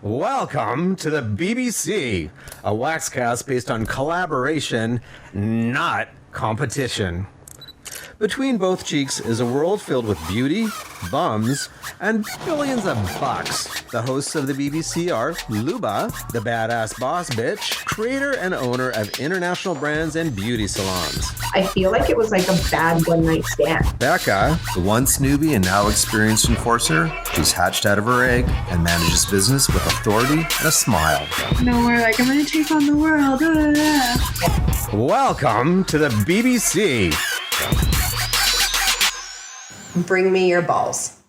Welcome to the BBC, a WAXcast based on collaboration, not competition. Between Both Cheeks is a world filled with beauty, bums, and billions of bucks. The hosts of the BBC are Luba, the badass boss bitch, creator and owner of international brands and beauty salons. I feel like it was like a bad one-night stand. Becca, the once newbie and now experienced enforcer, who's hatched out of her egg and manages business with authority and a smile. No more like, I'm going to take on the world. Welcome to the BBC. Bring me your balls.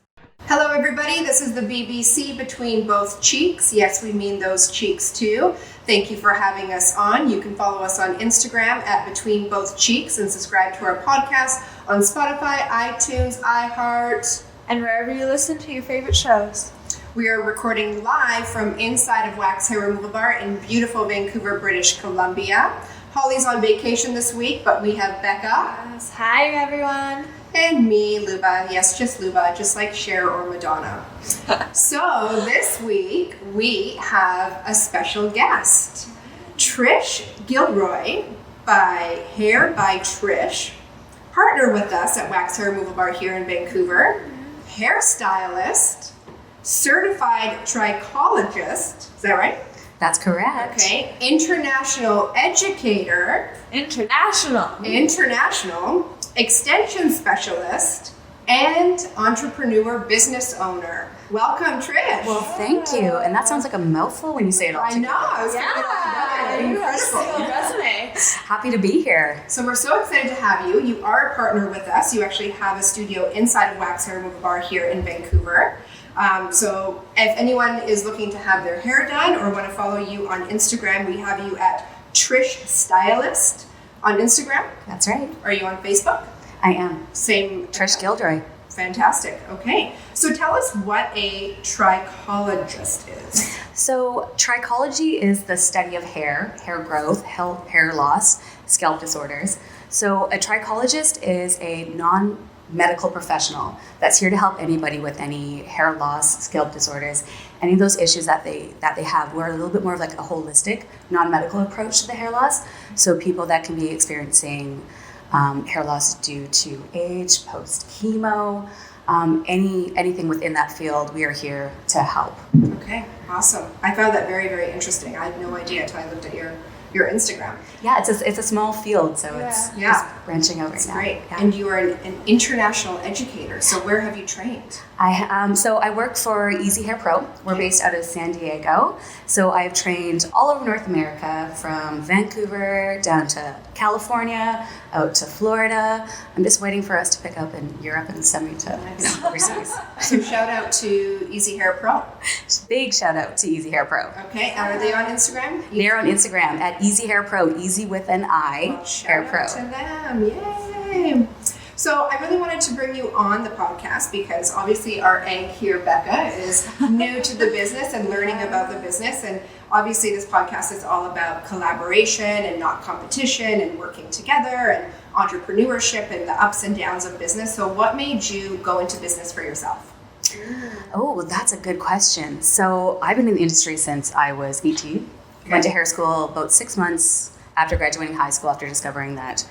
Hello everybody, this is the BBC Between Both Cheeks. Yes, we mean those cheeks too. Thank you for having us on. You can follow us on Instagram at Between Both Cheeks and subscribe to our podcast on Spotify, iTunes, iHeart, and wherever you listen to your favorite shows. We are recording live from inside of Wax Hair Removal Bar in beautiful Vancouver, British Columbia. Holly's on vacation this week, but we have Becca. Yes. Hi everyone. And me, Luba. Yes, just Luba, just like Cher or Madonna. So this week, we have a special guest. Trish Gildroy by Hair by Trish. Partner with us at Wax Hair Removal Bar here in Vancouver. Hairstylist. Certified Trichologist. Is that right? That's correct. Okay. International Educator. International. Extension Specialist, and Entrepreneur Business Owner. Welcome, Trish. Well, thank you. And that sounds like a mouthful when you say it all together. I know. Incredible. Resume. Happy to be here. So we're so excited to have you. You are a partner with us. You actually have a studio inside of Wax Hair Removal Bar here in Vancouver. So if anyone is looking to have their hair done or want to follow you on Instagram, we have you at Trish Stylist on Instagram. That's right. Are you on Facebook? I am. Same. Trish Gilderoy. Fantastic. Okay. So tell us what a trichologist is. So trichology is the study of hair growth, hair loss, scalp disorders. So a trichologist is a non-medical professional that's here to help anybody with any hair loss, scalp disorders, any of those issues that they have. We're a little bit more of like a holistic, non-medical approach to the hair loss. So people that can be experiencing hair loss due to age, post-chemo, anything within that field, we are here to help. Okay, awesome. I found that very, very interesting. I had no idea until I looked at your Instagram. Yeah, it's a small field, so it's just branching out right now. Great. Yeah. And you are an international educator. So where have you trained? I work for Easihairpro. We're based out of San Diego. So I've trained all over North America, from Vancouver down to California, out to Florida. I'm just waiting for us to pick up in Europe and send me to overseas. So shout out to Easihairpro. Big shout out to Easihairpro. Okay, and are they on Instagram? They're on Instagram at Easihairpro, easy with an I, Well, shout Hairpro. out to them. Yay! So I really wanted to bring you on the podcast because obviously our egg here, Becca, is new to the business and learning about the business. And obviously this podcast is all about collaboration and not competition and working together and entrepreneurship and the ups and downs of business. So what made you go into business for yourself? Oh, well, that's a good question. So I've been in the industry since I was 18. Went to hair school about 6 months after graduating high school, after discovering that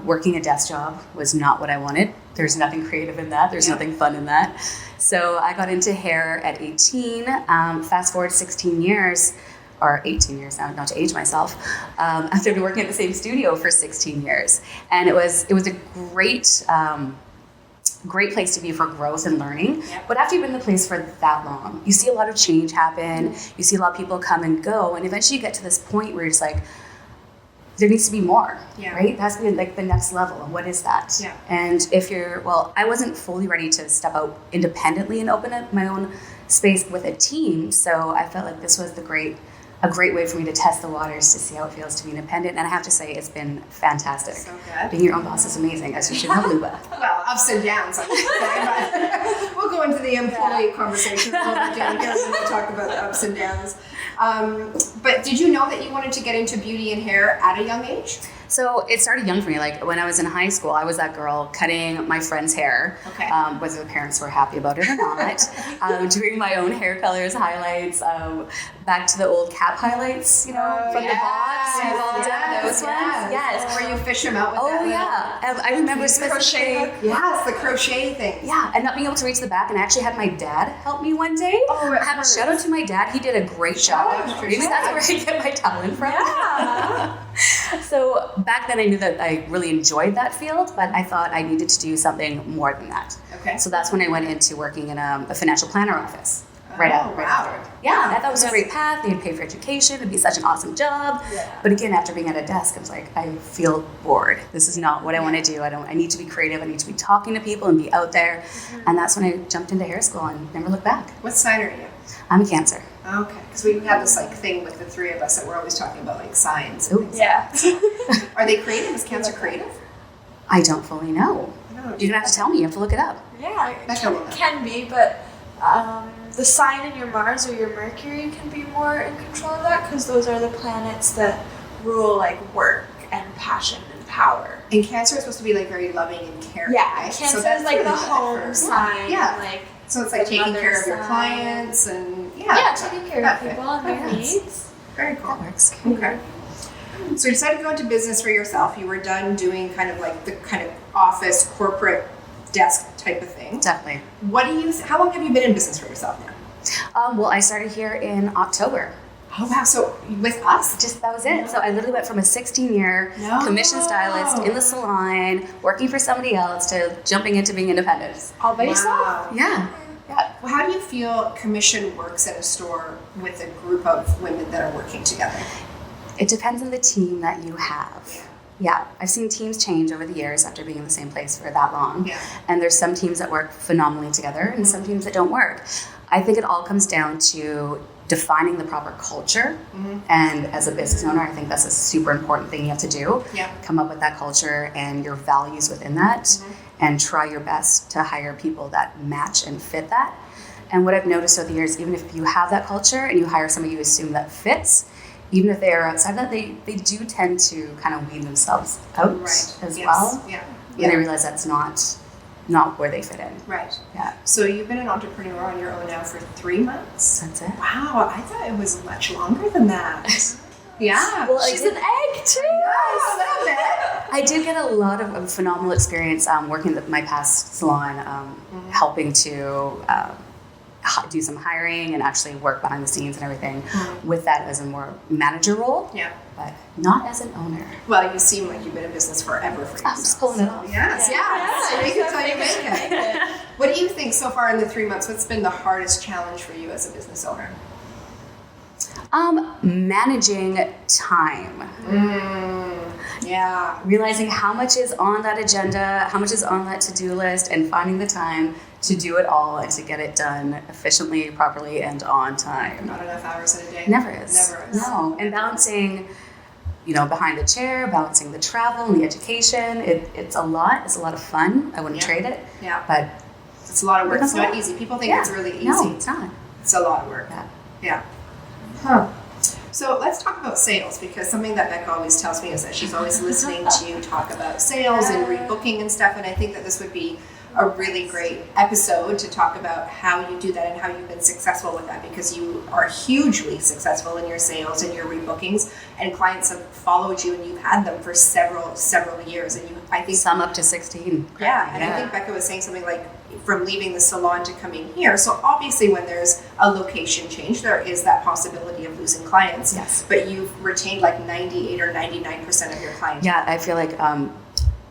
working a desk job was not what I wanted. There's nothing creative in that. There's nothing fun in that. So I got into hair at 18. Fast forward 16 years, or 18 years now, not to age myself, after I've been working at the same studio for 16 years. And it was a great place to be for growth and learning. But after you've been in the place for that long, you see a lot of change happen. You see a lot of people come and go. And eventually you get to this point where you're just like, there needs to be more, right? That has to be like the next level. And what is that? Yeah. And I wasn't fully ready to step out independently and open up my own space with a team. So I felt like this was a great way for me to test the waters to see how it feels to be independent. And I have to say, it's been fantastic. So good. Being your own boss is amazing, as you should know, Luba. Well, ups and downs, I would say, but we'll go into the employee conversation a little bit down here and we'll talk about the ups and downs. But did you know that you wanted to get into beauty and hair at a young age? So it started young for me. Like when I was in high school, I was that girl cutting my friend's hair, Okay. whether the parents were happy about it or not. Doing my own hair colors, highlights, back to the old cap highlights, from the box. We've all done those ones. Yes. Where you fish them out with that Oh little- yeah. I remember specifically. Yes, the crochet thing. Yeah, and not being able to reach the back, and I actually had my dad help me one day. Oh, it hurts. Shout out to my dad. He did a great job. out to Maybe Trish. that's where I get my talent from. Yeah. So back then I knew that I really enjoyed that field, but I thought I needed to do something more than that. Okay. So that's when I went into working in a financial planner office. Right wow. after. Yeah, I thought it was a great path. They'd pay for education. It'd be such an awesome job. Yeah. But again, after being at a desk, I was like, I feel bored. This is not what I want to do. I need to be creative. I need to be talking to people and be out there. And that's when I jumped into hair school and never looked back. What sign are you? I'm a Cancer. Okay, because we have this thing with the three of us that we're always talking about signs. And Ooh. things. Yeah. Are they creative? Is Cancer creative? I don't fully know. I don't know. You're gonna have to tell me. You have to look it up. Yeah, Becca will know. can be, but the sign in your Mars or your Mercury can be more in control of that because those are the planets that rule like work and passion and power. And Cancer is supposed to be like very loving and caring. Yeah, right? Cancer that's is like really the good home for- sign. Yeah. Like So it's like the taking care of your mother clients and taking care of that people fits. and their That fits. needs. Very cool. That works. Okay. So you decided to go into business for yourself. You were done doing kind of like the kind of office corporate desk type of thing. Definitely. How long have you been in business for yourself now? Well, I started here in October. Oh wow! So with us? That was it. So I literally went from a 16-year No. commission stylist in the salon, working for somebody else, to jumping into being independent. All by yourself. Wow. Yeah. Yeah. Well, how do you feel commission works in a store with a group of women that are working together? It depends on the team that you have. Yeah, I've seen teams change over the years after being in the same place for that long. Yeah. And there's some teams that work phenomenally together and some teams that don't work. I think it all comes down to defining the proper culture. And as a business owner, I think that's a super important thing you have to do. Yeah. Come up with that culture and your values within that and try your best to hire people that match and fit that. And what I've noticed over the years, even if you have that culture and you hire somebody you assume that fits, even if they're outside that, they do tend to kind of weed themselves out Right. as Yes. well. Yeah. When they realize that's not where they fit in. Right. Yeah, So you've been an entrepreneur on your own now for 3 months. that's it. Wow, I thought it was much longer than that. Yeah. Well, She's an egg too. a little bit. I did get a lot of phenomenal experience working at my past salon, helping to do some hiring and actually work behind the scenes and everything with that as a more manager role, Yeah. but not as an owner. Well, you seem like you've been in business forever for yourself. I'm just pulling it off. Yes, yes. So you can tell you make it. What do you think so far in the 3 months? What's been the hardest challenge for you as a business owner? Managing time. Yeah. Realizing how much is on that agenda, how much is on that to-do list, and finding the time to do it all and to get it done efficiently, properly, and on time. Not enough hours in a day. Never is. Never is. No. And balancing, behind the chair, balancing the travel and the education. It's a lot. It's a lot of fun. I wouldn't Yeah. trade it. Yeah. But It's a lot of work. It's Yeah. not easy. People think it's really easy. No, it's not. It's a lot of work. Yeah. Yeah. Huh. So let's talk about sales, because something that Becca always tells me is that she's always listening to you talk about sales and rebooking and stuff, and I think that this would be a really great episode to talk about how you do that and how you've been successful with that, because you are hugely successful in your sales and your rebookings, and clients have followed you and you've had them for several years, and I think Some up to 16. yeah, and I think Becca was saying something like from leaving the salon to coming here. So obviously when there's a location change, there is that possibility of losing clients. Yes. But you've retained like 98 or 99% of your clients. Yeah, I feel like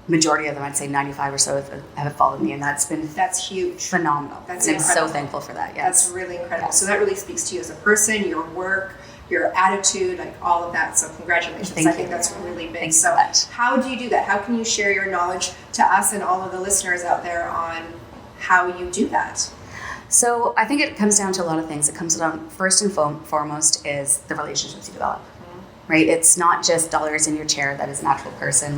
majority of them, I'd say 95 or so, have followed me, and that's been That's huge. phenomenal. That's and I'm so incredible. thankful for that. That's Yes. really incredible. Yes. So that really speaks to you as a person, your work, your attitude, like all of that. So congratulations. Thank I think you. that's really big. Thanks so so much. how do you do that? How can you share your knowledge to us and all of the listeners out there on how you do that? So I think it comes down to a lot of things. It comes down, first and foremost, is the relationships you develop, right? It's not just dollars in your chair that is an actual person.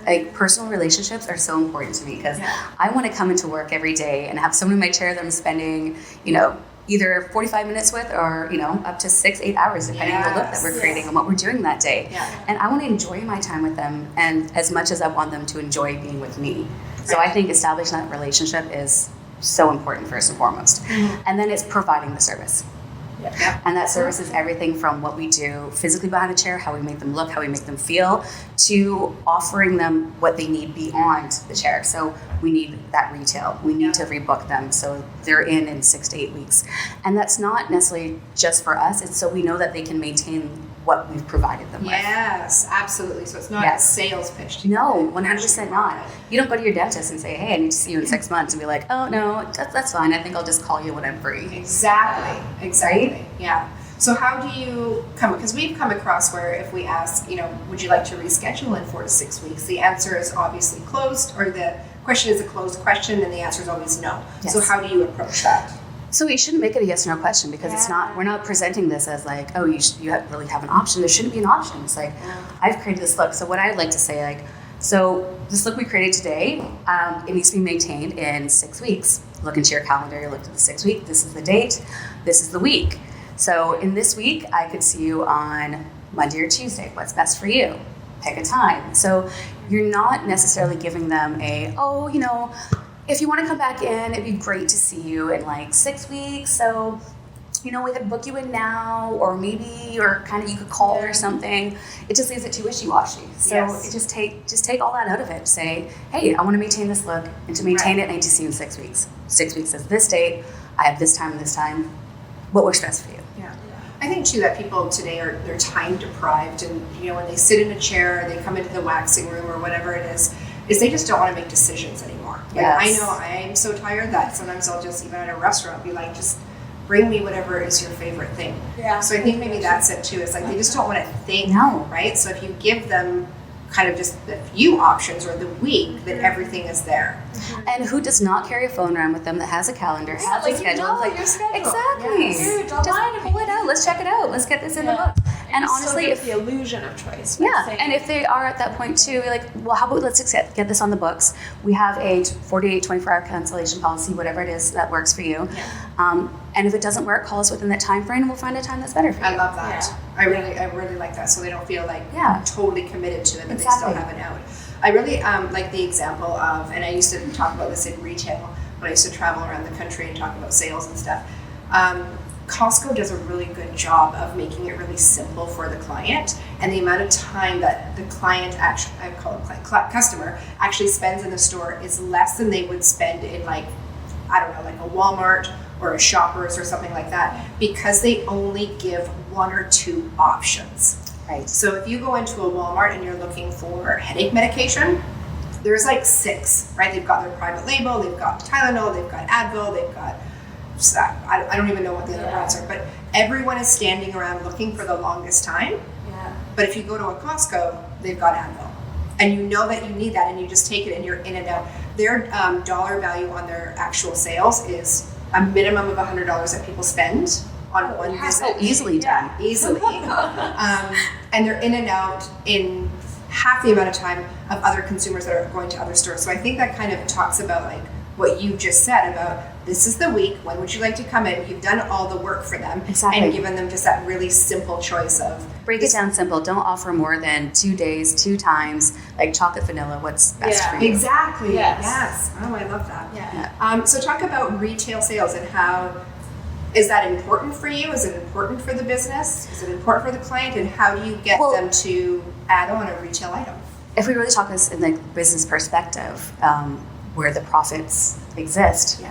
Like personal relationships are so important to me, because Yeah. I want to come into work every day and have someone in my chair that I'm spending, either 45 minutes with, or up to 6-8 hours, depending on the look that we're creating and what we're doing that day. And I want to enjoy my time with them, and as much as I want them to enjoy being with me. So I think establishing that relationship is so important, first and foremost. And then it's providing the service. And that service is everything from what we do physically behind the chair, how we make them look, how we make them feel, to offering them what they need beyond the chair. So we need that retail. We need to rebook them so they're in 6 to 8 weeks. And that's not necessarily just for us. It's so we know that they can maintain what we've provided them with. Yes, absolutely. So it's not a sales pitch. No, 100% not. You don't go to your dentist and say, hey, I need to see you in 6 months, and be like, oh, no, that's fine. I think I'll just call you when I'm free. Exactly. Right? Yeah. So how do you because we've come across where if we ask, would you like to reschedule in 4 to 6 weeks, the answer is obviously closed, or the question is a closed question, and the answer is always no. Yes. So how do you approach that? So we shouldn't make it a yes or no question, because we're not presenting this as like, oh, you really have an option. There shouldn't be an option. It's like, I've created this look. So what I'd like to say, so this look we created today, it needs to be maintained in 6 weeks. Look into your calendar, you look at the 6 week, this is the date, this is the week. So in this week, I could see you on Monday or Tuesday. What's best for you? Pick a time. So you're not necessarily giving them if you want to come back in, it'd be great to see you in 6 weeks. So, we could book you in now, or maybe, or kind of you could call or something. It just leaves it too wishy-washy. So it just take all that out of it. Say, hey, I want to maintain this look, and to maintain it, I need to see you in 6 weeks. 6 weeks is this date. I have this time and this time. What works best for you? Yeah. I think too that people today they're time deprived, and when they sit in a chair, they come into the waxing room or whatever it is they just don't want to make decisions anymore. I know I'm so tired that sometimes I'll just, even at a restaurant, be like, just bring me whatever is your favorite thing. Yeah. So I think maybe that's it too. It's like they just don't want to think, right? So if you give them kind of just the few options or the week, that everything is there. And who does not carry a phone around with them that has a calendar, has a schedule? Your schedule. Exactly. Yes. Just pull it out. Let's check it out. Let's get this in the book. And honestly, if the illusion of choice. And if they are at that point too, we're like, well, how about let's get this on the books. We have a 48, 24-hour cancellation policy, whatever it is that works for you. And if it doesn't work, call us within that time frame, and we'll find a time that's better for you. I love that. I really like that, so they don't feel like totally committed to it, but they still have an out. I really like the example of, and I used to talk about this in retail when I used to travel around the country and talk about sales and stuff. Costco does a really good job of making it really simple for the client, and the amount of time that the client actually, I call it customer, actually spends in the store is less than they would spend in like a Walmart or a Shoppers or something like that, because they only give 1 or 2 options. Right. So if you go into a Walmart and you're looking for headache medication, there's 6, right? They've got their private label, they've got Tylenol, they've got Advil, they've got, I don't even know what the other brands are, but everyone is standing around looking for the longest time. Yeah. But if you go to a Costco, they've got Advil. And you know that you need that, and you just take it and you're in and out. Their dollar value on their actual sales is a minimum of $100 that people spend on one visit. So easily done. Easily. And they're in and out in half the amount of time of other consumers that are going to other stores. So I think that kind of talks about what you just said about, this is the week, when would you like to come in? You've done all the work for them. Exactly. And given them just that really simple choice of... Break it down simple. Don't offer more than 2 days, 2 times, like chocolate vanilla, what's best for you. Exactly. Yes. Oh, I love that. Yeah. So talk about retail sales and how... Is that important for you? Is it important for the business? Is it important for the client? And how do you get them to add on a retail item? If we really talk this in the business perspective, where the profits exist,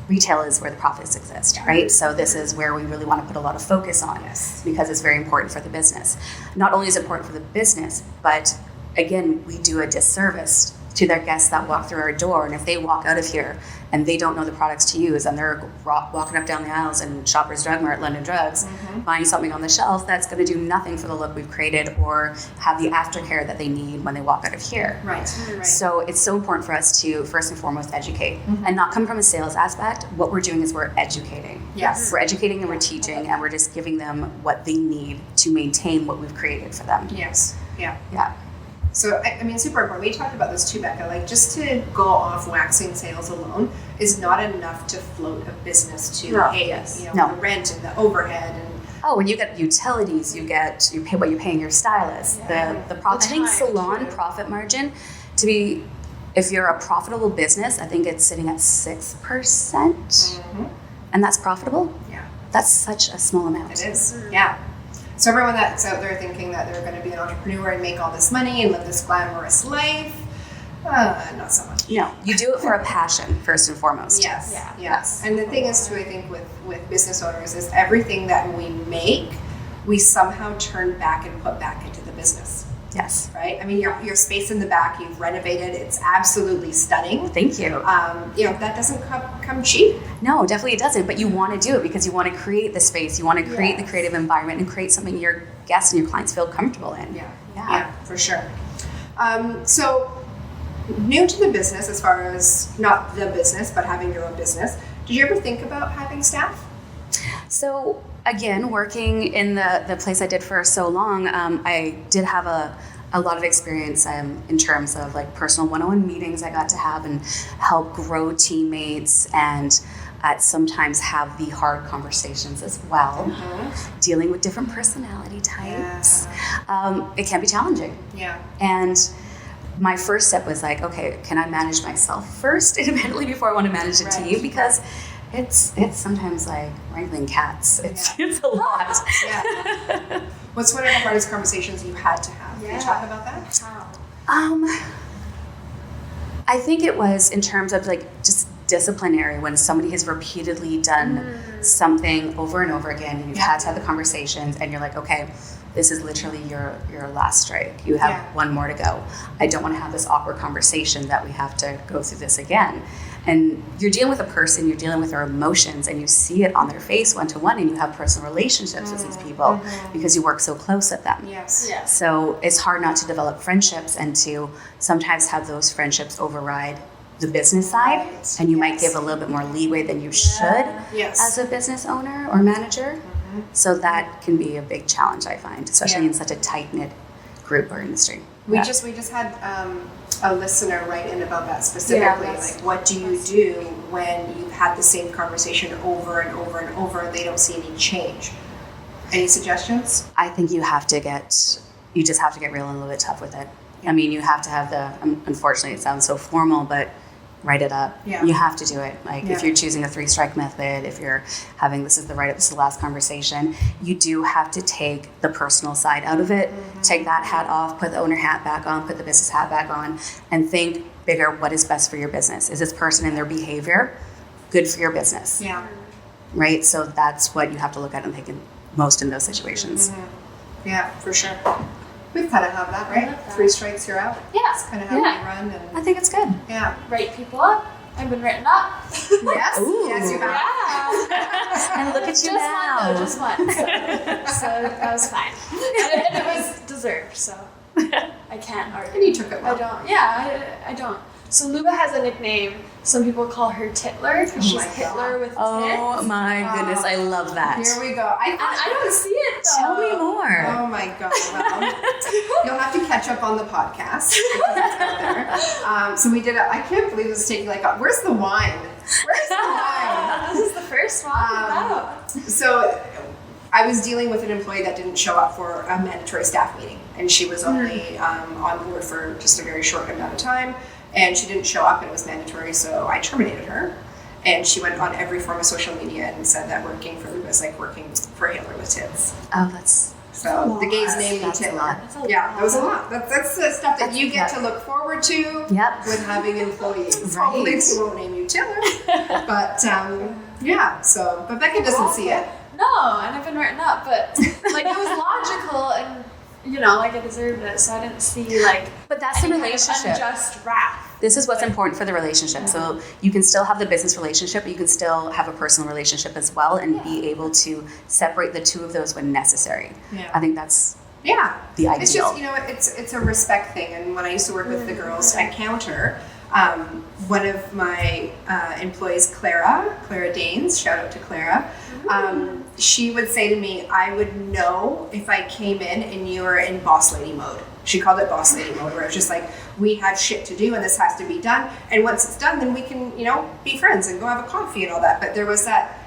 retail is where the profits exist, right? So this is where we really want to put a lot of focus on, because it's very important for the business. Not only is it important for the business, but again, we do a disservice to their guests that walk through our door. And if they walk out of here and they don't know the products to use, and they're walking up down the aisles in Shoppers Drug Mart, London Drugs, buying something on the shelf, that's going to do nothing for the look we've created or have the aftercare that they need when they walk out of here. Right. So it's so important for us to first and foremost educate and not come from a sales aspect. What we're doing is we're educating. Yes. We're educating and we're teaching, and we're just giving them what they need to maintain what we've created for them. Yes. Yeah. Yeah. So, I mean, super important. We talked about this too, Becca. Like, just to go off waxing sales alone is not enough to float a business to pay, the rent and the overhead and. Oh, when you get utilities, you pay what you pay your stylist. The profit. I think salon profit margin to be, if you're a profitable business, I think it's sitting at 6%, and that's profitable. Yeah, that's such a small amount. It is. Yeah. So everyone that's out there thinking that they're going to be an entrepreneur and make all this money and live this glamorous life, not so much. No, you do it for a passion first and foremost. Yes. Yeah. Yes. And the thing is too, I think with business owners is everything that we make, we somehow turn back and put back into the business. Yes. Right? I mean, your space in the back, you've renovated. It's absolutely stunning. Thank you. That doesn't come cheap. No, definitely it doesn't. But you want to do it because you want to create the space. You want to create the creative environment and create something your guests and your clients feel comfortable in. Yeah, for sure. So new to the business, as far as not the business, but having your own business, did you ever think about having staff? So again, working in the place I did for so long, I did have a lot of experience in terms of like personal one-on-one meetings I got to have and help grow teammates and sometimes have the hard conversations as well, dealing with different personality types. It can be challenging. Yeah. And my first step was like, okay, can I manage myself first independently before I want to manage a team? Because it's sometimes like wrangling cats. It's a lot. Yeah. What's one of the hardest conversations you had to have? Can you talk about that? I think it was in terms of like just disciplinary, when somebody has repeatedly done something over and over again and you've had to have the conversations and you're like, okay, this is literally your last strike. You have one more to go. I don't want to have this awkward conversation that we have to go through this again. And you're dealing with a person, you're dealing with their emotions, and you see it on their face one-to-one, and you have personal relationships with these people because you work so close with them. Yes. So it's hard not to develop friendships and to sometimes have those friendships override the business side, and you might give a little bit more leeway than you should as a business owner or manager. So that can be a big challenge, I find, especially in such a tight-knit group or industry. We just had a listener write in about that specifically. Like, what do you do when you've had the same conversation over and over and over and they don't see any change? Any suggestions? I think you just have to get real and a little bit tough with it. I mean, you have to have unfortunately it sounds so formal, but write it up. You have to do it. Like if you're choosing a 3-strike method, if you're having this is the last conversation, you do have to take the personal side out of it, take that hat off, put the owner hat back on, put the business hat back on, and think bigger, what is best for your business? Is this person and their behavior good for your business? Yeah. Right? So that's what you have to look at and think most in those situations. Yeah, for sure. We kind of have that, right? 3 strikes, you're out. Yeah. It's kind of how we run. And I think it's good. Yeah. Write people up. I've been written up. Yes. Ooh. Yes, you have. And look at you now. Just one. So that was fine. And it was deserved, so I can't argue. And you took it well. I don't. Yeah, I don't. So Luba has a nickname. Some people call her Titler because she's Hitler with tits. Oh my goodness, I love that. Here we go. I don't see it though. Tell me more. Oh my God. Well, you'll have to catch up on the podcast because it's out there. So we did I can't believe this is taking where's the wine? Where's the wine? This is the first one. So I was dealing with an employee that didn't show up for a mandatory staff meeting, and she was only on board for just a very short amount of time. And she didn't show up, and it was mandatory, so I terminated her. And she went on every form of social media and said that working for Luba was like working for Hitler with tits. Oh, that's so the gays named me Titler. Yeah, that was a lot. That's the stuff that you get to look forward to with having employees. Right. Hopefully they won't name you Titler. But but Becca doesn't see it. No, and I've been written up, but like it was logical and I deserved it, so I didn't see But that's the relationship. Kind of unjust wrath. This is what's important for the relationship. So you can still have the business relationship, but you can still have a personal relationship as well, and be able to separate the two of those when necessary. Yeah. I think that's the ideal. It's just it's a respect thing. And when I used to work with the girls at Counter, One of my employees, Clara Danes, shout out to Clara, she would say to me, I would know if I came in and you were in boss lady mode. She called it boss lady mode, where it's just like, we have shit to do and this has to be done. And once it's done, then we can, be friends and go have a coffee and all that. But there was that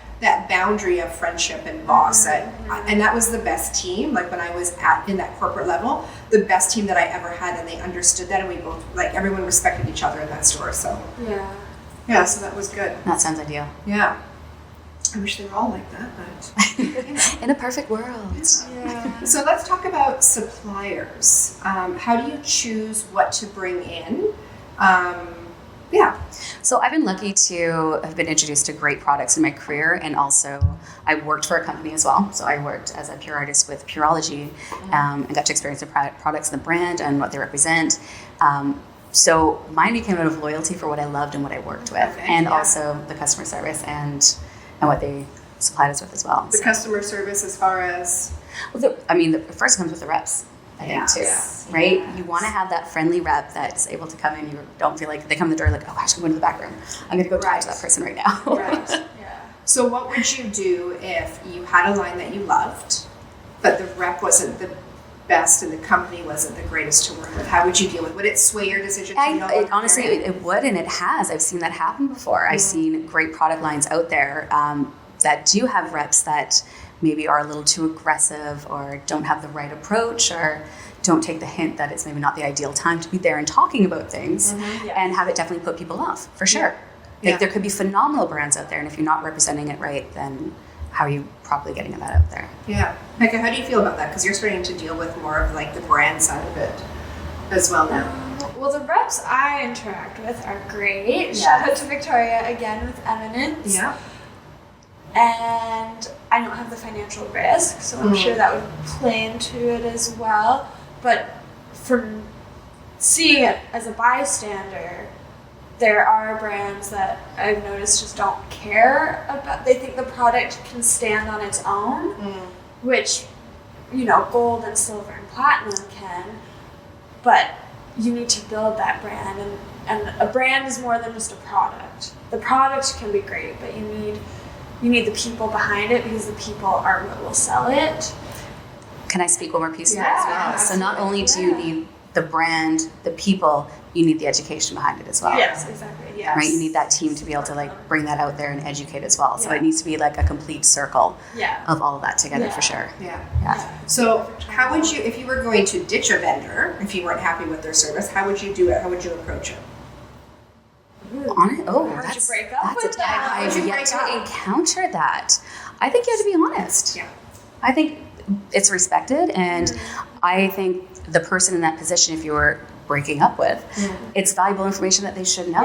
boundary of friendship and boss. And that was the best team. Like when I was in that corporate level, the best team that I ever had, and they understood that, and we both, like, everyone respected each other in that store. So yeah, so that was good. That sounds ideal. Yeah. I wish they were all like that, but in a perfect world. Yeah. So let's talk about suppliers. How do you choose what to bring in? So I've been lucky to have been introduced to great products in my career, and also I worked for a company as well. So I worked as a pure artist with Pureology, and got to experience the products and the brand and what they represent. So mine became out of loyalty for what I loved and what I worked with, also the customer service and what they supplied us with as well. The customer service, as far as? Well, the first comes with the reps, I think, too, right? You want to have that friendly rep that's able to come in. You don't feel like they come in the door like, oh gosh, I'm going to the back room. I'm going to go talk to that person right now. Right. Yeah. So what would you do if you had a line that you loved, but the rep wasn't the best and the company wasn't the greatest to work with? How would you deal with it? Would it sway your decision? Honestly, it would, and it has. I've seen that happen before. Mm-hmm. I've seen great product lines out there that do have reps that maybe are a little too aggressive or don't have the right approach or don't take the hint that it's maybe not the ideal time to be there and talking about things, and have it definitely put people off, for sure. Like there could be phenomenal brands out there, and if you're not representing it right, then how are you properly getting that out there? Yeah. Becca, how do you feel about that? Because you're starting to deal with more of like the brand side of it as well now. Well, the reps I interact with are great. Shout out to Victoria again with Eminence. Yeah. And I don't have the financial risk, so I'm sure that would play into it as well. But from seeing it as a bystander, there are brands that I've noticed just don't care about. They think the product can stand on its own, which, gold and silver and platinum can, but you need to build that brand. And a brand is more than just a product. The product can be great, but you need the people behind it, because the people are what will sell it. Can I speak one more piece of that as well? Absolutely. So not only do you need the brand, the people, you need the education behind it as well. Yes, exactly. Yes. Right? You need that team to be able to bring that out there and educate as well. So it needs to be like a complete circle of all of that together for sure. Yeah. So how would you, if you were going to ditch a vendor, if you weren't happy with their service, how would you do it? How would you approach it? That's break up that's with a them? I've yet to encounter that. I think you have to be honest. Yeah. I think it's respected, and I think the person in that position, if you were breaking up with, it's valuable information that they should know.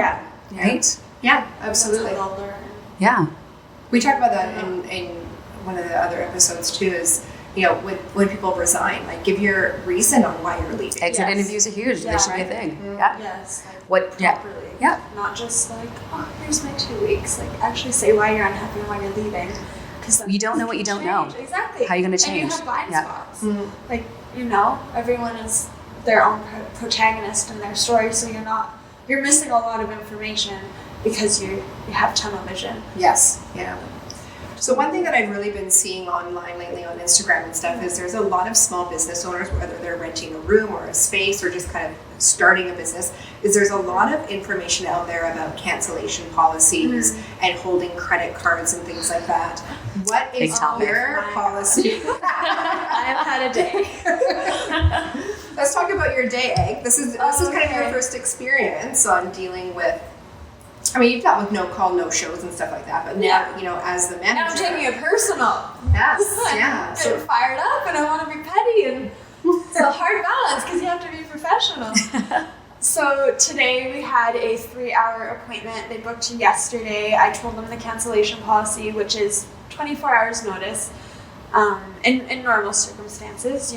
Right? Yeah, absolutely. Yeah. We talked about that in one of the other episodes too, is when people resign, give your reason on why you're leaving. Exit interviews are huge. They should be a thing. Yes. Properly. Not just here's my 2 weeks. Actually say why you're unhappy and why you're leaving. Because you don't know what you don't know. Exactly. How are you going to change? And you have blind spots. Everyone is their own protagonist in their story, so you're missing a lot of information because you have tunnel vision. Yes. Yeah. So one thing that I've really been seeing online lately on Instagram and stuff is there's a lot of small business owners, whether they're renting a room or a space or just kind of starting a business, is there's a lot of information out there about cancellation policies and holding credit cards and things like that. What is your policy? I have had a day. Let's talk about your day, Egg. This is kind of your first experience on dealing with, you've dealt with no call, no shows and stuff like that, but now, as the manager. Now I'm taking it personal. Yes, yeah. So fired up and I want to be petty, and it's a hard balance because you have to be professional. So today we had a 3-hour appointment. They booked yesterday. I told them the cancellation policy, which is 24 hours notice. In normal circumstances,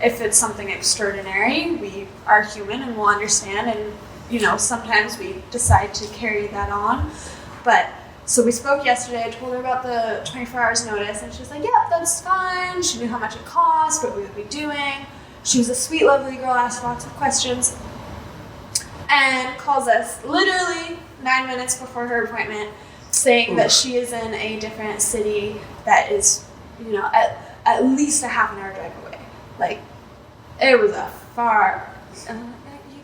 if it's something extraordinary, we are human and we'll understand, and sometimes we decide to carry that on. But so we spoke yesterday. I told her about the 24 hours notice, and she was like, yep, that's fine. She knew how much it cost, what we would be doing. She was a sweet, lovely girl, asked lots of questions. and calls us literally 9 minutes before her appointment, saying that she is in a different city that is, you know, at least a half an hour drive away. Like, it was a far. You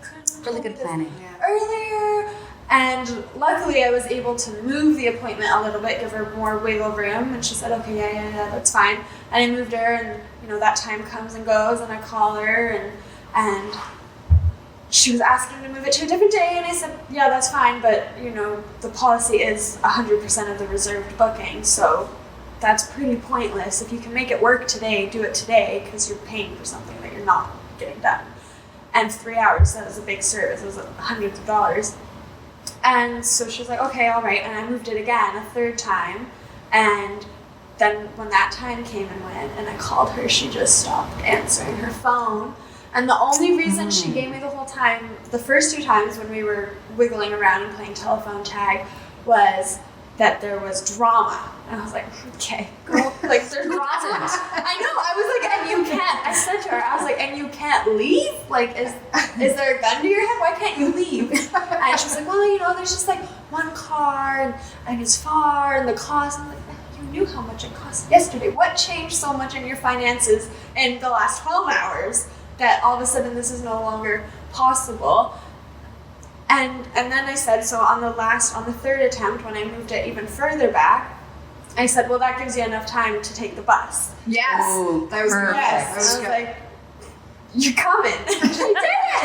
couldn't have Really told good me this planning. earlier. And luckily, I was able to move the appointment a little bit, give her more wiggle room, and she said, "Okay, yeah, that's fine." And I moved her, and you know that time comes and goes, and I call her, and she was asking to move it to a different day, and I said, "Yeah, that's fine, but you know the policy is 100% of the reserved booking, so that's pretty pointless. If you can make it work today, do it today, because you're paying for something that you're not getting done." And 3 hours, that was a big service. It was hundreds of dollars. And so she was like, "Okay, all right." And I moved it again a third time. And then when that time came and went and I called her, she just stopped answering her phone. And the only reason she gave me the whole time, the first 2 times when we were wiggling around and playing telephone tag, was that there was drama. And I was like, "Okay, girl, like there's drama." I know, I was like, "And you can't," I said to her, I was like, "And you can't leave? Like, is there a gun to your head? Why can't you leave?" And she was like, "Well, you know, there's just like one car and it's far and the cost." I'm like, "You knew how much it cost yesterday. What changed so much in your finances in the last 12 hours that all of a sudden this is no longer possible?" And then I said, so on the third attempt, when I moved it even further back, I said, "Well, that gives you enough time to take the bus." Yes. Ooh, That was good. Yes. That was I was good. like, "You're coming." She did.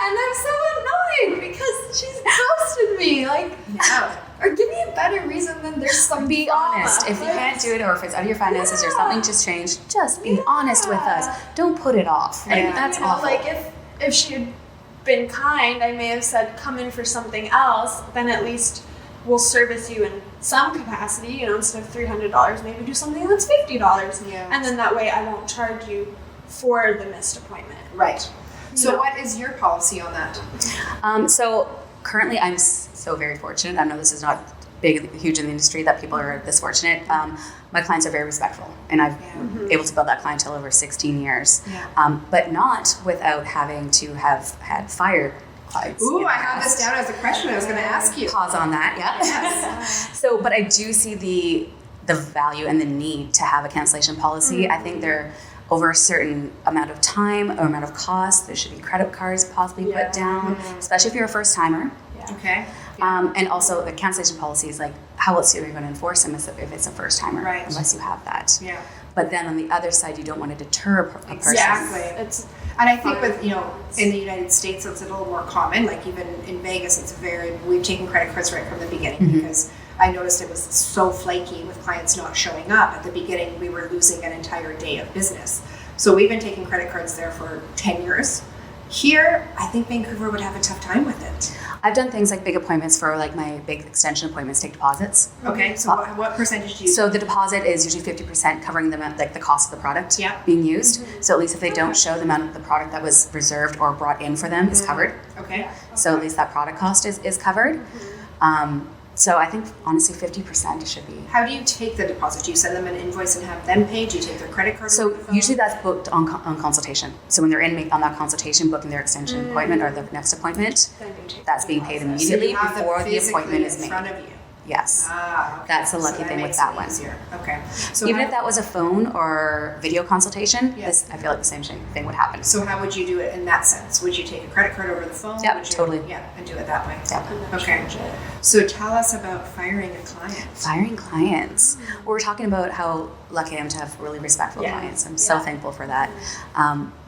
And I'm so annoyed because she's ghosted me. Like, Yeah. or give me a better reason than there's some Be drama. honest. If you Like, can't do it, or if it's out of your finances, or something just changed, just be honest with us. Yeah. Don't put it off. Like, Yeah. that's you know, awful. like if she had been kind, I may have said, "Come in for something else." Then at least we'll service you in some capacity. You know, instead of $300, maybe do something that's $50. Yeah. And then that way, I won't charge you for the missed appointment. Right. So No. what is your policy on that? So currently, I'm so very fortunate. I know this is not huge in the industry that people are this fortunate. My clients are very respectful, and I've been able to build that clientele over 16 years. Yeah. But not without having to have had fired clients. Ooh, in I the have this past. down as a question I was going to ask you. Pause on that, yeah. Yes. So, but I do see the value and the need to have a cancellation policy. I think they're over a certain amount of time or amount of cost. There should be credit cards possibly put down, especially if you're a first timer. Okay. And also the cancellation policy is like, how else are you going to enforce them if it's a first timer? Right. Unless you have that. Yeah. But then on the other side, you don't want to deter a person. Exactly. It's And I think with, you know, in the United States, it's a little more common. Like even in Vegas, we've taken credit cards right from the beginning because I noticed it was so flaky with clients not showing up. At the beginning, we were losing an entire day of business. So we've been taking credit cards there for 10 years. Here, I think Vancouver would have a tough time with it. I've done things like big appointments for like my big extension appointments, take deposits. Okay, so what percentage do you So the deposit is usually 50% covering the cost of the product being used. So at least if they don't show the amount of the product that was reserved or brought in for them is covered. Okay. So at least that product cost is covered. So I think honestly 50% should be. How do you take the deposit? Do you send them an invoice and have them pay? Do you take their credit card? So over the phone? usually that's booked on consultation. So when they're in on that consultation, booking their extension appointment or their next appointment, that's being paid So immediately you have them before the physically appointment is in made. front of you. Yes. Ah, okay. That's the lucky So thing with makes that it one. easier. Okay. So Even how, if that was a phone or video consultation, Yeah. I feel like the same thing would happen. so how would you do it in that sense? Would you take a credit card over the phone? Yep, Would you, totally. Yeah, and do it that way. Yep. Okay. So tell us about firing a client. Firing clients. We're talking about how lucky I am to have really respectful Yeah. clients. I'm so thankful for that.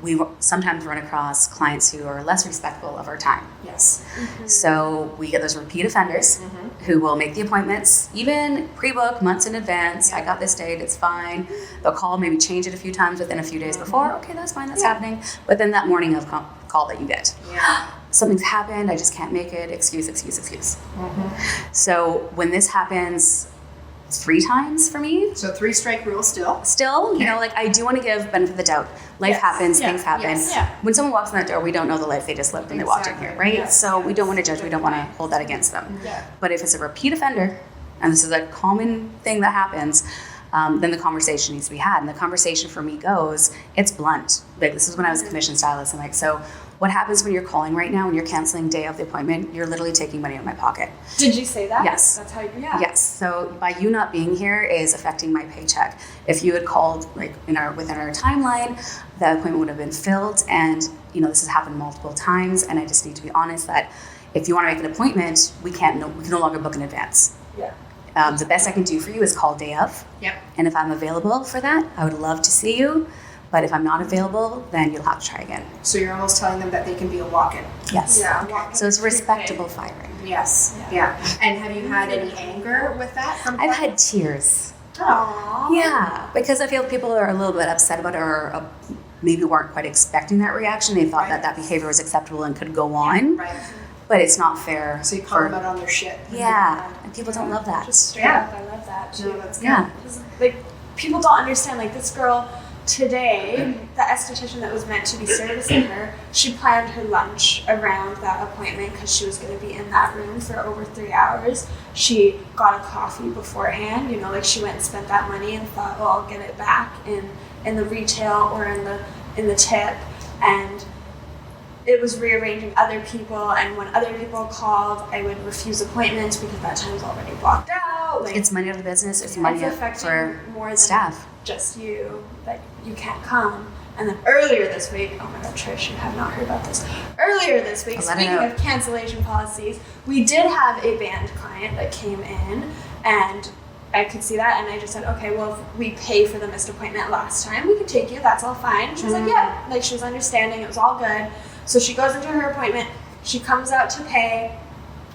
We sometimes run across clients who are less respectful of our time. Yes. So we get those repeat offenders who will make the appointments, even pre-book months in advance. I got this date, it's fine. They'll call, maybe change it a few times within a few days before. Okay, that's fine, that's happening. But then that morning of call that you get, Yeah. something's happened, I just can't make it, excuse. So when this happens 3 times for me, So 3 strike rule still. still, you know, like I do want to give benefit of the doubt. Life Yes. happens, Yeah. things happen. Yes. Yeah. When someone walks in that door, we don't know the life they just lived when they walked in here, Exactly. right? Yes. So we don't want to judge, we don't want to hold that against them. Yeah. But if it's a repeat offender, and this is a common thing that happens, then the conversation needs to be had. And the conversation for me goes, it's blunt. Like, this is when I was a commission stylist. I'm like, so what happens when you're calling right now, when you're canceling day of the appointment, you're literally taking money out of my pocket. Did you say that? Yes. That's how you, yeah. Yes. So by you not being here is affecting my paycheck. If you had called like within our timeline, the appointment would have been filled. And this has happened multiple times. And I just need to be honest that if you want to make an appointment, we can no longer book in advance. Yeah. The best I can do for you is call day of. Yep. And if I'm available for that, I would love to see you. But if I'm not available, then you'll have to try again. So you're almost telling them that they can be a walk-in. Yes. Yeah. So it's respectable firing. Yes. Yeah. And have you had any anger with that from I've had tears. Aww. Yeah, because I feel people are a little bit upset about it, or maybe weren't quite expecting that reaction. They thought that behavior was acceptable and could go on. Right. But it's not fair. So you call them out on their shit. Yeah, and people don't love that. Just straight up, I love that too. No, that's good. Yeah. Like, people don't understand, like, this girl today, the esthetician that was meant to be servicing her, she planned her lunch around that appointment because she was going to be in that room for over 3 hours. She got a coffee beforehand, like she went and spent that money and thought, well, I'll get it back in the retail or in the tip. And it was rearranging other people, and when other people called, I would refuse appointments because that time was already blocked out. Like, It's money out of the business. It's money out affecting for more than staff. just you, that you can't come. And then earlier this week, oh my God, Trish, you have not heard about this. Earlier this week, I'll let it speaking out. of cancellation policies, we did have a band client that came in, and I could see that, and I just said, okay, well, if we pay for the missed appointment last time, we can take you, that's all fine. She was like, yeah, like she was understanding, it was all good. So she goes into her appointment, she comes out to pay,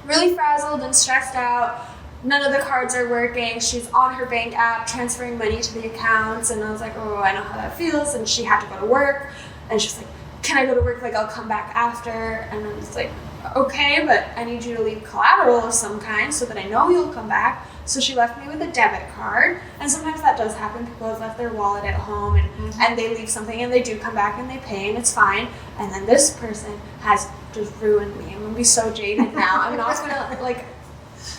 really frazzled and stressed out. None of the cards are working. She's on her bank app transferring money to the accounts, and I was like, oh, I know how that feels. And she had to go to work, and she's like, can I go to work? Like, I'll come back after. And I was like, okay, but I need you to leave collateral of some kind so that I know you'll come back. So she left me with a debit card, and sometimes that does happen. People have left their wallet at home, and they leave something, and they do come back and they pay, and it's fine. And then this person has just ruined me. I'm gonna be so jaded now. I'm not gonna like.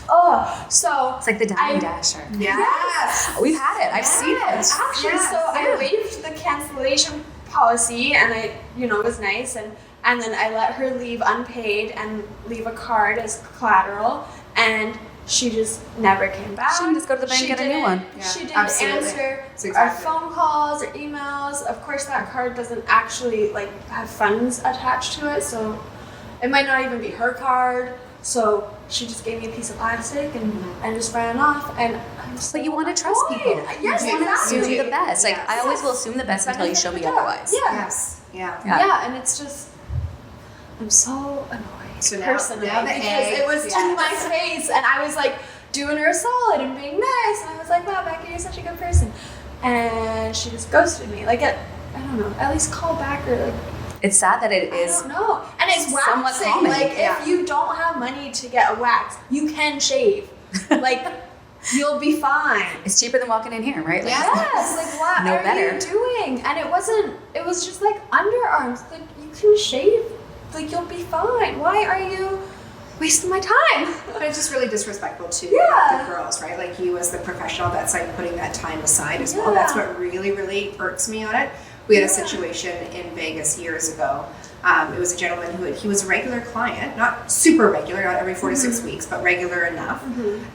Oh, so It's like the Diamond Dasher. Yes. We've had it. I've seen it. Actually, so I waived the cancellation policy, and it was nice, and then I let her leave unpaid and leave a card as collateral, and she just never came back. She can just go to the bank and get a new one. Yeah, She didn't absolutely. answer That's exactly. our phone calls or emails. Of course, that card doesn't actually have funds attached to it, so it might not even be her card. So she just gave me a piece of plastic and just ran off. And I'm so But you want to trust annoyed. people. Yes, you want to exactly. assume the best. Like, Yes. I always will assume the best until you show me otherwise. Yeah. Yes. Yeah. Yeah. And it's just, I'm so annoyed. So now- personally, now the because egg, it was to yes. my face, and I was like doing her a solid and being nice, and I was like, wow, Becca, you're such a good person. And she just ghosted me. Like, I don't know, at least call back, or like, It's sad that it I is. don't know. And it's somewhat waxing. common. Like, Yeah. if you don't have money to get a wax, you can shave. Like, you'll be fine. It's cheaper than walking in here, right? Like, Yes, like what No are better. you doing? And it was just like underarms. Like, you can shave. Like, you'll be fine. Why are you wasting my time? But it's just really disrespectful to Yeah. the girls, right? Like, you as the professional, that's like putting that time aside as well. Yeah. That's what really, really irks me on it. We had a situation in Vegas years ago. It was a gentleman he was a regular client, not super regular, not every 4 to 6 weeks, but regular enough.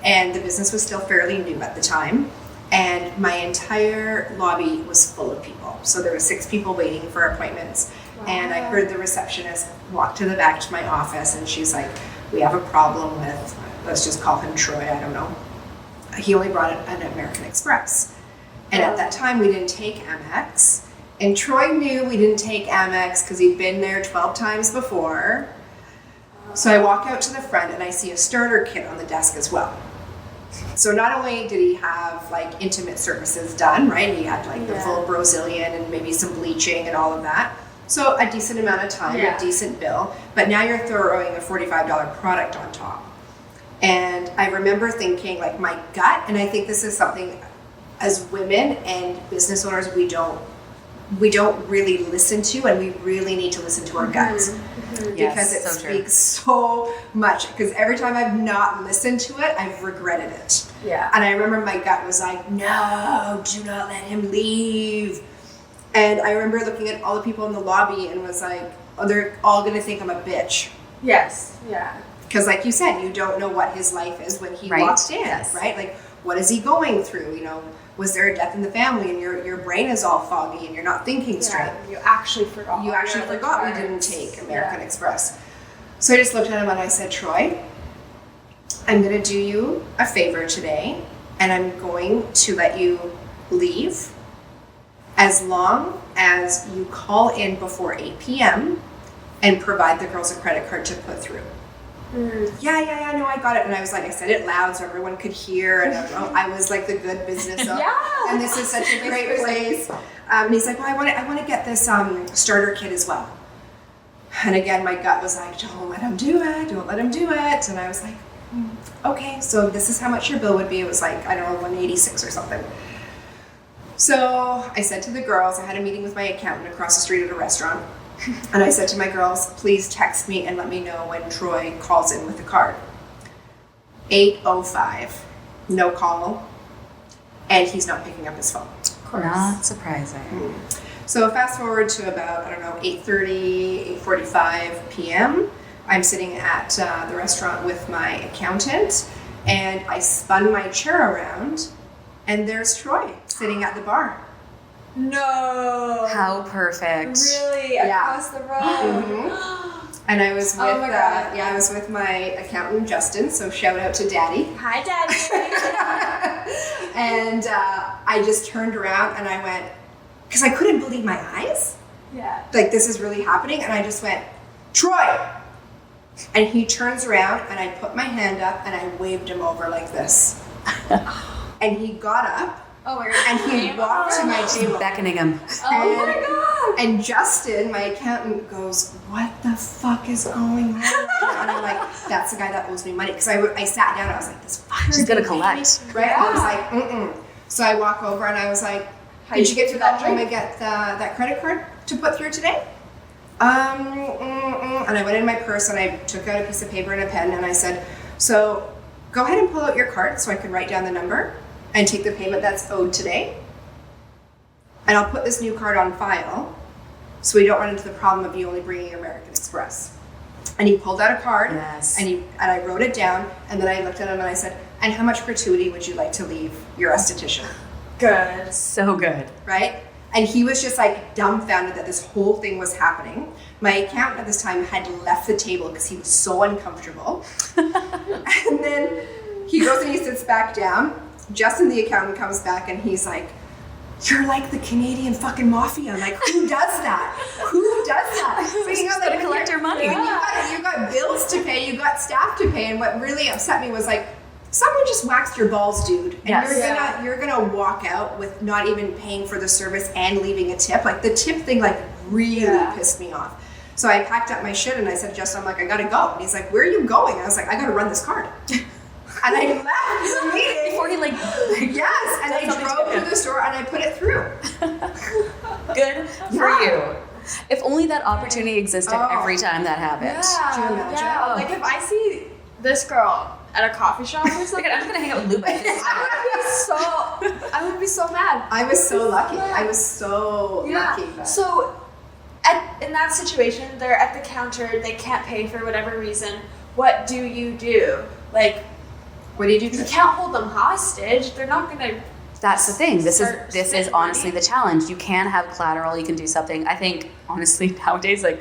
And the business was still fairly new at the time. And my entire lobby was full of people. So there were 6 people waiting for appointments. And I heard the receptionist walk to the back to my office, and she's like, we have a problem with, let's just call him Troy, I don't know. He only brought an American Express. And at that time, we didn't take Amex. And Troy knew we didn't take Amex because he'd been there 12 times before. So I walk out to the front and I see a starter kit on the desk as well. So not only did he have like intimate services done, right? He had like the full Brazilian and maybe some bleaching and all of that. So a decent amount of time, a decent bill. But now you're throwing a $45 product on top. And I remember thinking, like, my gut, and I think this is something as women and business owners we don't we don't really listen to, and we really need to listen to our guts. Because Yes, it so true. speaks so much. Because every time I've not listened to it, I've regretted it. Yeah. And I remember my gut was like, no, do not let him leave. And I remember looking at all the people in the lobby and was like, oh, they're all going to think I'm a bitch. Yes. Yeah. Because like you said, you don't know what his life is when he Right. walked in, Yes. right? Like, what is he going through? You know, was there a death in the family and your brain is all foggy and you're not thinking straight? Yeah. You actually forgot. You actually your other forgot we cards. didn't take American Express. So I just looked at him and I said, Troy, I'm going to do you a favor today, and I'm going to let you leave as long as you call in before 8 p.m. and provide the girls a credit card to put through. Yeah, no, I got it. And I was like, I said it loud so everyone could hear. And I was like the good business owner. Yeah. And this is such a great place. And he's like, well, I want to get this starter kit as well. And again, my gut was like, don't let him do it. Don't let him do it. And I was like, okay, so this is how much your bill would be. It was like, I don't know, 186 or something. So I said to the girls, I had a meeting with my accountant across the street at a restaurant. And I said to my girls, please text me and let me know when Troy calls in with the card. 8:05, no call, and he's not picking up his phone. Not surprising. So fast forward to about, 8:30, 8:45 p.m. I'm sitting at the restaurant with my accountant, and I spun my chair around, and there's Troy sitting at the bar. No. How perfect. Really? Yeah. Across the road? And I was with, Oh my God. I was with my accountant Justin. So shout out to Daddy. Hi, Daddy. And I just turned around and I went, because I couldn't believe my eyes. Yeah. Like, this is really happening. And I just went, Troy. And he turns around and I put my hand up and I waved him over like this. And he got up. Oh my God. And he walked to my table. Beckoning him. Oh my God. And Justin, my accountant, goes, what the fuck is going on? And I'm like, that's the guy that owes me money. Because I sat down and I was like, this fucker. She's gonna collect. Right? I was like, mm-mm. So I walk over and I was like, did you get to that home and get that credit card to put through today? And I went in my purse and I took out a piece of paper and a pen and I said, so go ahead and pull out your card so I can write down the number and take the payment that's owed today. And I'll put this new card on file so we don't run into the problem of you only bringing American Express. And he pulled out a card. Yes. And I wrote it down, and then I looked at him and I said, and how much gratuity would you like to leave your esthetician? Good. So good. Right? And he was just like dumbfounded that this whole thing was happening. My accountant at this time had left the table because he was so uncomfortable. And then he goes and he sits back down. Justin, the accountant, comes back and he's like, you're like the Canadian fucking mafia. I'm like, who does that? Who does that? So, you know, Just gotta collect your money. You got bills to pay, you got staff to pay, and what really upset me was like, someone just waxed your balls, dude. And Yes. you're gonna walk out with not even paying for the service and leaving a tip. Like, the tip thing like really pissed me off. So I packed up my shit and I said, Justin, I'm like, I gotta go. And he's like, where are you going? And I was like, I gotta run this card. And I left the meeting. Before he Yes, and I drove to the store and I put it through. good for you. If only that opportunity existed every time that happened. Do you imagine? Yeah. Like if I see this girl at a coffee shop or something, I'm gonna hang out with Luba. I would be so mad. I was so lucky. I was so lucky. But So, in that situation, they're at the counter. They can't pay for whatever reason. What do you do? Like, what do you do? you can't hold them hostage. They're not gonna. That's the thing. This Start is spending honestly money. the challenge. You can have collateral. You can do something. I think honestly nowadays, like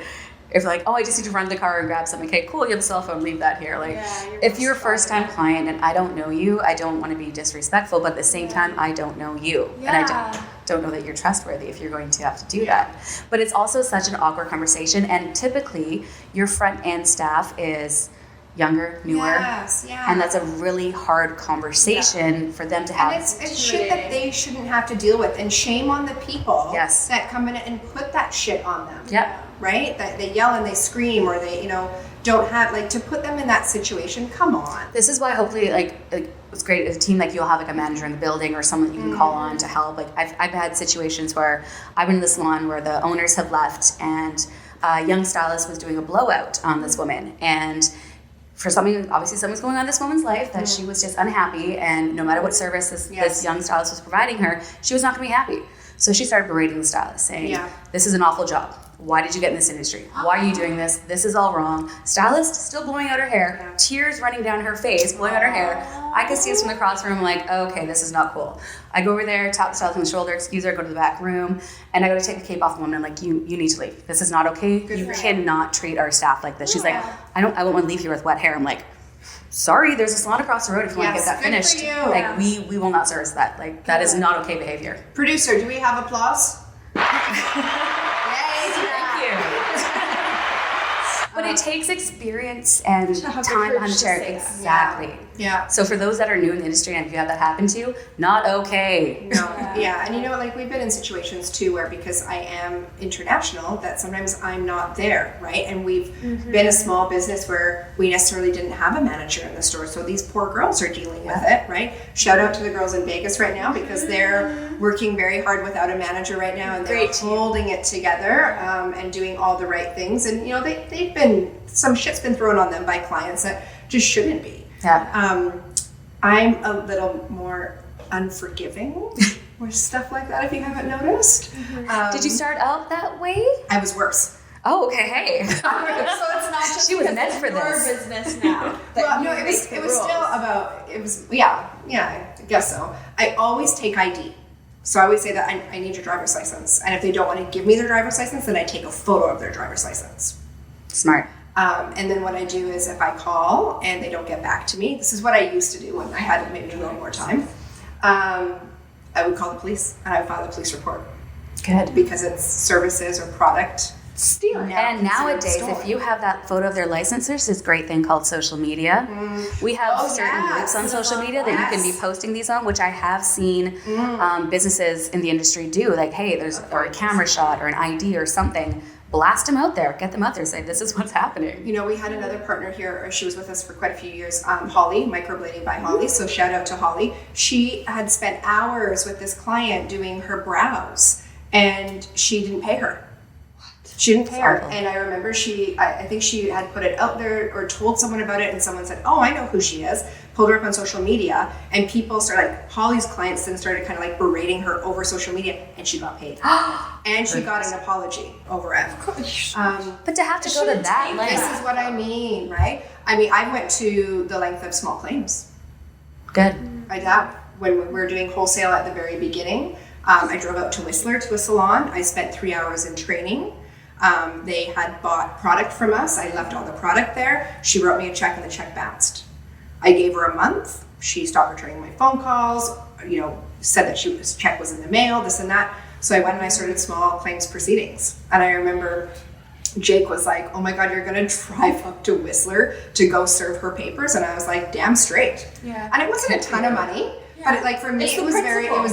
if like, oh, I just need to run to the car and grab something. Okay, cool. You have a cell phone. Leave that here. Like, if you're a first-time client and I don't know you, I don't want to be disrespectful, but at the same time, I don't know you, and I don't know that you're trustworthy if you're going to have to do that. But it's also such an awkward conversation, and typically your front end staff is, younger, newer. Yes, yeah. And that's a really hard conversation for them to have. And it's shit that they shouldn't have to deal with. And shame on the people that come in and put that shit on them. Yep. Right? That they yell and they scream, or they, don't have, like, to put them in that situation. Come on. This is why hopefully, like it's great as a team, like you'll have like a manager in the building or someone you can call on to help. Like I've had situations where I've been in the salon where the owners have left and a young stylist was doing a blowout on this woman, and for something, obviously something's going on in this woman's life that she was just unhappy, and no matter what service this young stylist was providing her, she was not going to be happy. So she started berating the stylist, saying, this is an awful job. Why did you get in this industry? Why are you doing this? This is all wrong. Stylist still blowing out her hair, tears running down her face, blowing out her hair. I could see us from across the room, like, okay, this is not cool. I go over there, tap the stylist on the shoulder, excuse her, go to the back room, and I go to take the cape off the woman. I'm like, you need to leave. This is not okay. You cannot treat our staff like this. She's like, I won't want to leave here with wet hair. I'm like, sorry, there's a salon across the road if you want to get that finished. Like, we will not service that. Like, that is not okay behavior. Producer, do we have applause? But it takes experience and time behind the chair. Exactly. Yeah. So for those that are new in the industry, and if you have that happen to you, not okay. No. Yeah. And like we've been in situations too where, because I am international, that sometimes I'm not there, right? And we've been a small business where we necessarily didn't have a manager in the store. So these poor girls are dealing with it, right? Shout out to the girls in Vegas right now, because they're working very hard without a manager right now, and they're holding it together and doing all the right things. And they've been, some shit's been thrown on them by clients that just shouldn't be. Yeah. I'm a little more unforgiving with stuff like that, if you haven't noticed. Did you start out that way? I was worse. Oh, okay. Hey. So it's not just she was meant for this. Business now. Well, no, it was still about, I guess so. I always take ID. So I always say that I need your driver's license. And if they don't want to give me their driver's license, then I take a photo of their driver's license. Smart. And then what I do is, if I call and they don't get back to me, this is what I used to do when I had maybe a little more time. I would call the police and I would file a police report. Good. Because it's services or product stealing. And nowadays, if you have that photo of their license, there's this great thing called social media. We have certain groups on social media that you can be posting these on, which I have seen businesses in the industry do. Like, hey, there's or a camera shot or an ID or something. Blast them out there, get them out there, say this is what's happening. We had another partner here, she was with us for quite a few years, Holly, Microbladingbyholly, so shout out to Holly. She had spent hours with this client doing her brows, and she didn't pay her. She didn't pay her. And I remember I think she had put it out there or told someone about it, and someone said, oh, I know who she is, pulled her up on social media, and people started, like, Holly's clients then started kind of like berating her over social media, and she got paid. And she got an apology over it. Of course. But to have to go to that length. This is what I mean, right? I mean, I went to the length of small claims. Good. I did. When we were doing wholesale at the very beginning, I drove out to Whistler to a salon. I spent 3 hours in training. They had bought product from us. I left all the product there. She wrote me a check and the check bounced. I gave her a month. She stopped returning my phone calls, said that check was in the mail, this and that. So I went and I started small claims proceedings. And I remember Jake was like, oh my God, you're going to drive up to Whistler to go serve her papers. And I was like, damn straight. Yeah. And it wasn't a ton of money. Yeah. But for me, it was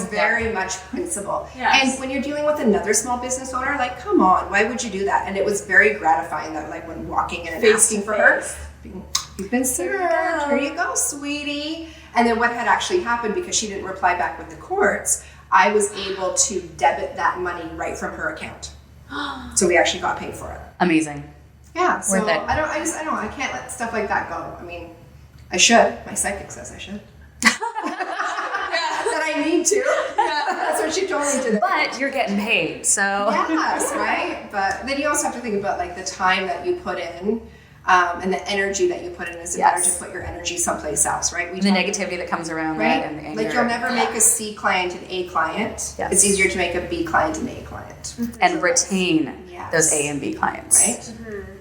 very much principle. Yes. And when you're dealing with another small business owner, like, come on, why would you do that? And it was very gratifying that, like, when walking in and asking for her, you've been served, here you go, sweetie. And then what had actually happened, because she didn't reply back with the courts, I was able to debit that money right from her account. So we actually got paid for it. Amazing. Yeah. So worth it. I can't let stuff like that go. I mean, I should. My psychic says I should. That I need to. Yeah. That's what she told me today. But you're getting paid, so. Yes, right? But then you also have to think about, like, the time that you put in and the energy that you put in. Is it better to put your energy someplace else, right? The negativity that comes around, right? And the anger. Like, you'll never make a C client an A client. Yes. It's easier to make a B client an A client. Mm-hmm. And retain those A and B clients. Right? Mm-hmm.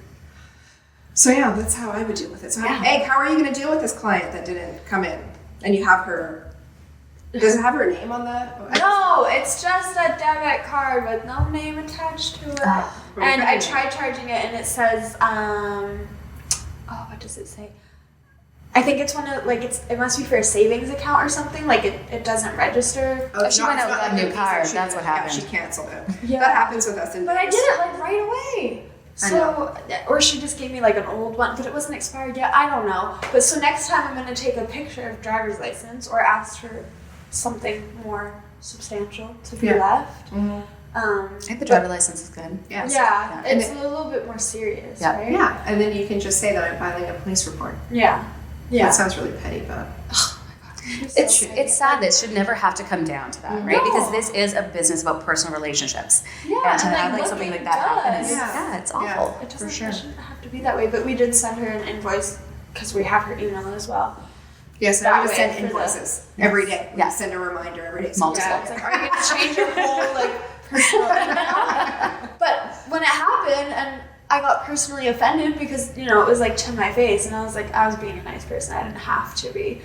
So yeah, that's how I would deal with it. So Egg, how are you going to deal with this client that didn't come in? And you have her, does it have her name on the? No, it's just a debit card with no name attached to it. And I tried charging it and it says, what does it say? I think it's one of it must be for a savings account or something. Like it doesn't register. Oh, she went out and got a new card. That's what happened. Yeah, she canceled it. Yeah. That happens with us in But I Vegas. did it like right away. So, or she just gave me like an old one, but it wasn't expired yet. I don't know. But so next time I'm going to take a picture of driver's license or ask for something more substantial to be left. Mm-hmm. I think the driver's license is good. Yes. Yeah, And it's a little bit more serious, Yeah. right? Yeah, and then you can just say that I'm filing a police report. Yeah. Yeah. That sounds really petty, but It's sad that it should never have to come down to that, right? No. Because this is a business about personal relationships. Yeah, And to and, have like, like something look, like that it happen is, does. yeah, it's Yeah. awful. It doesn't For sure. it shouldn't have to be that way, but we did send her an invoice because we have her email as well. yes, That I would way send for the- invoices every day. We Yeah. send a reminder every day. Multiple. Yeah, it's like, are you going to change your whole like personal email? But when it happened and I got personally offended because, you know, it was like to my face and I was like, I was being a nice person. I didn't have to be.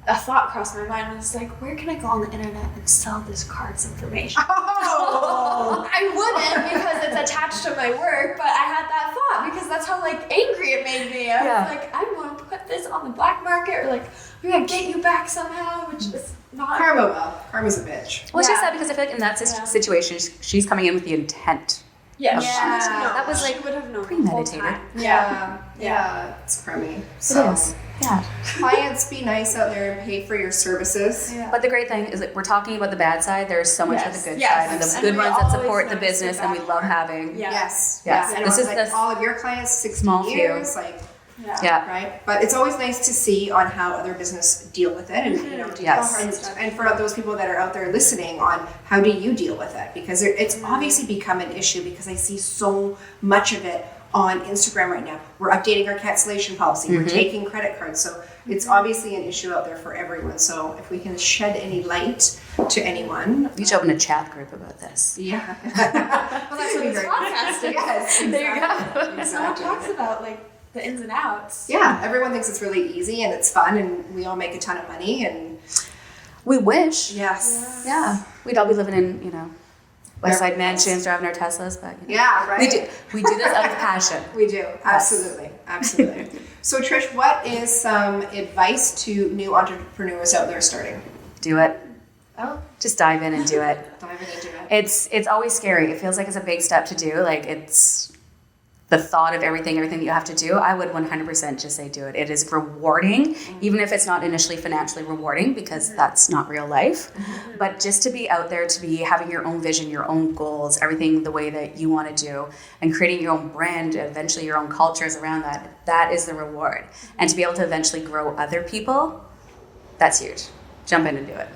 A thought crossed my mind and was like, where can I go on the internet and sell this card's information? Oh! I wouldn't because it's attached to my work, but I had that thought because that's how like angry it made me. I Yeah. was like, I want to put this on the black market or like we're gonna get you back somehow, which is not Karma will. Karma's a bitch. Well, it's just Yeah. sad because I feel like in that Yeah. situation, she's coming in with the intent. Yeah, Yeah. That was, like, she would have known premeditated. the whole time. Yeah, it's crummy. So, It is. Yeah. clients, be nice out there and pay for your services. Yeah. But the great thing is that we're talking about the bad side. There's so much of Yes. the good Yes. side and the And good we ones that always support the notice business the and we bad love part. having. Yeah. Yes. Yes. And This it was is like the all of your clients, 60 small few. years, like, Yeah. Yeah. right? But it's always nice to see on how other business deal with it, and you know, Yes. and for those people that are out there listening, on how do you deal with it? Because it's obviously become an issue because I see so much of it on Instagram right now. We're updating our cancellation policy. We're taking credit cards, so it's obviously an issue out there for everyone. So if we can shed any light to anyone, You should open a chat group about this. yeah. Well, that's what this podcast is. Yes, There you go. Someone exactly. talks about like the ins and outs. Yeah, everyone thinks it's really easy and it's fun, and we all make a ton of money. And We wish. yes, Yeah. We'd all be living in, you know, West Side mansions, driving our Teslas, but you know, yeah, right. we do this out of passion. We do, absolutely, absolutely. So Trish, what is some advice to new entrepreneurs out there starting? Do it. Oh, Just dive in and do it. dive into it. It's always scary. It feels like it's a big step to do. Like it's the thought of everything that you have to do. I would 100% just say do it. It is rewarding, even if it's not initially financially rewarding because that's not real life. But just to be out there, to be having your own vision, your own goals, everything the way that you want to do, and creating your own brand, eventually your own cultures around that, that is the reward. And to be able to eventually grow other people, that's huge. Jump in and do it.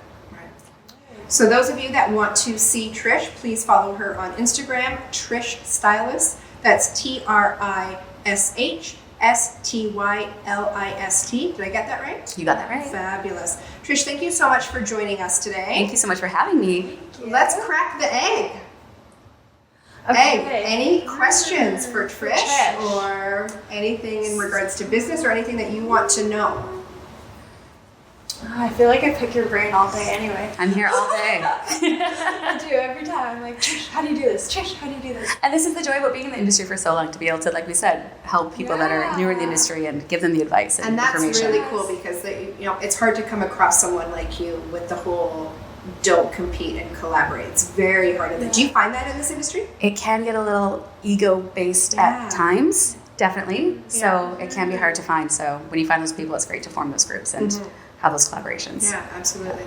So those of you that want to see Trish, please follow her on Instagram, Trish Stylist. That's TrishStylist. Did I get that right? You got that right. Fabulous. Trish, thank you so much for joining us today. Thank you so much for having me. Let's crack the egg. Okay. Egg, any questions for Trish Trish. or anything in regards to business or anything that you want to know? I feel like I pick your brain all day anyway. I'm here all day. I do every time. I'm like, Trish, how do you do this? Trish, how do you do this? And this is the joy about being in the industry for so long, to be able to, like we said, help people that are newer in the industry and give them the advice and, And that's information. really cool because it's hard to come across someone like you with the whole don't compete and collaborate. It's very hard. Do you find that in this industry? It can get a little ego-based Yeah. at times, definitely. So it can be hard to find. So when you find those people, it's great to form those groups and have those collaborations. Yeah, absolutely.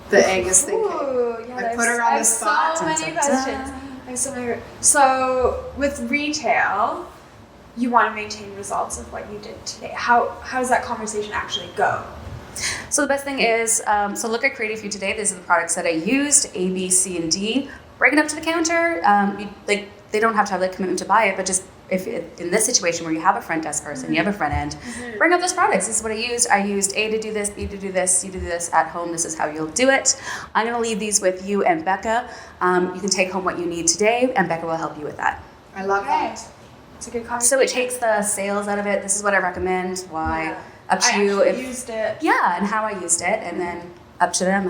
The egg is thinking. Ooh, yeah, I put her on the spot. So many Dun, dun, questions. I have so many. So with retail, you want to maintain results of what you did today. How does that conversation actually go? So the best thing is, so look at Creative You today. These are the products that I used, A, B, C, and D. Bring it up to the counter. They don't have to have the commitment to buy it, but just in this situation where you have a front desk person, you have a front end, bring up those products. This is what I used. I used A to do this, B to do this, C to do this at home. This is how you'll do it. I'm going to leave these with you and Becca. You can take home what you need today, and Becca will help you with that. I love that. It's a good conversation. So it takes the sales out of it. This is what I recommend. Why? Yeah. Up to I you. actually used it. Yeah, and how I used it, and then up to them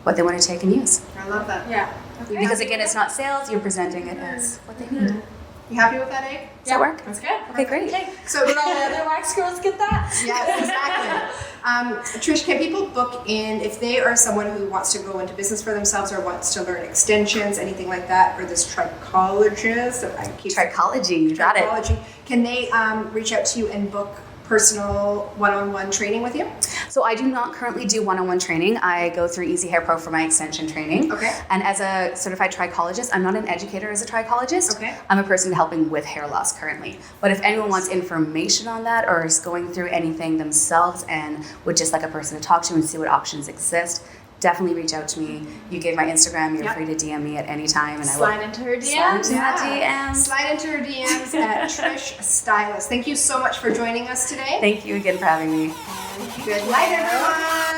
what they want to take and use. I love that. Yeah. Okay. Because again, it's not sales. You're presenting it as what they need. You happy with that egg? Does that work? That's good. Okay, great. So Did all the other wax girls get that? yes, exactly. Trish, can people book in if they are someone who wants to go into business for themselves or wants to learn extensions, anything like that, or this trichologist? Trichology, you got it. Trichology. Can they reach out to you and book personal one-on-one training with you? So I do not currently do one-on-one training. I go through Easihairpro for my extension training. Okay. And as a certified trichologist, I'm not an educator as a trichologist. Okay. I'm a person helping with hair loss currently. But if anyone wants information on that or is going through anything themselves and would just like a person to talk to and see what options exist, definitely reach out to me. You gave my Instagram. You're free to DM me at any time, and Slide I will into her DMs. slide into my DMs. Slide into her DMs at Trish Stylist. Thank you so much for joining us today. Thank you again for having me. Good night, everyone.